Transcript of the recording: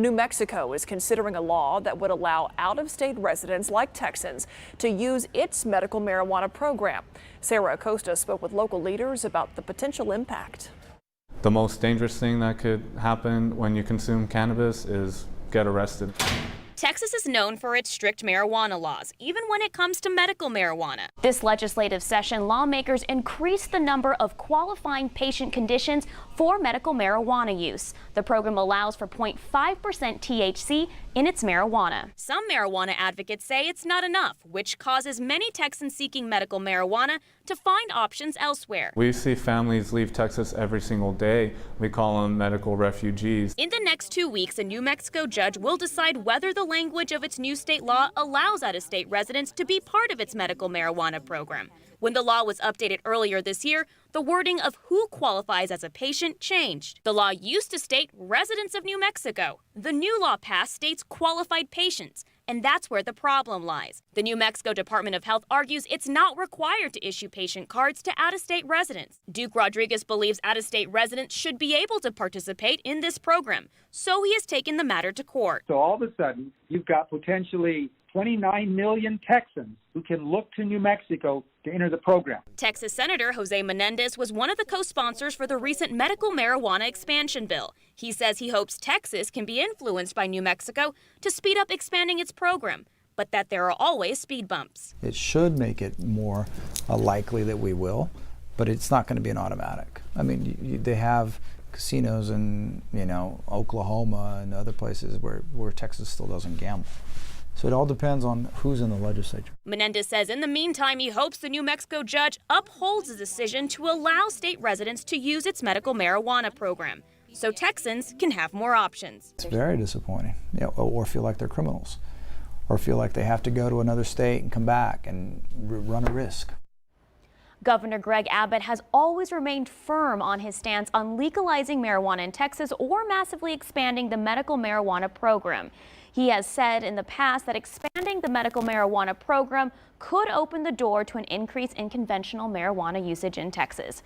New Mexico is considering a law that would allow out-of-state residents like Texans to use its medical marijuana program. Sarah Acosta spoke with local leaders about the potential impact. The most dangerous thing that could happen when you consume cannabis is get arrested. Texas is known for its strict marijuana laws, even when it comes to medical marijuana. This legislative session, lawmakers increased the number of qualifying patient conditions for medical marijuana use. The program allows for 0.5% THC in its marijuana. Some marijuana advocates say it's not enough, which causes many Texans seeking medical marijuana to find options elsewhere. We see families leave Texas every single day. We call them medical refugees. In the next 2 weeks, a New Mexico judge will decide whether the language of its new state law allows out-of-state residents to be part of its medical marijuana program. When the law was updated earlier this year, the wording of who qualifies as a patient changed. The law used to state residents of New Mexico. The new law passed states qualified patients, and that's where the problem lies. The New Mexico Department of Health argues it's not required to issue patient cards to out-of-state residents. Duke Rodriguez believes out-of-state residents should be able to participate in this program, so he has taken the matter to court. So all of a sudden, you've got potentially 29 million Texans who can look to New Mexico to enter the program. Texas Senator Jose Menendez was one of the co-sponsors for the recent medical marijuana expansion bill. He says he hopes Texas can be influenced by New Mexico to speed up expanding its program, but that there are always speed bumps. It should make it more likely that we will, but it's not going to be an automatic. I mean, they have casinos in, Oklahoma and other places where Texas still doesn't gamble. So it all depends on who's in the legislature. Menendez says in the meantime, he hopes the New Mexico judge upholds the decision to allow state residents to use its medical marijuana program, so Texans can have more options. It's very disappointing, or feel like they're criminals, or feel like they have to go to another state and come back and run a risk. Governor Greg Abbott has always remained firm on his stance on legalizing marijuana in Texas or massively expanding the medical marijuana program. He has said in the past that expanding the medical marijuana program could open the door to an increase in conventional marijuana usage in Texas.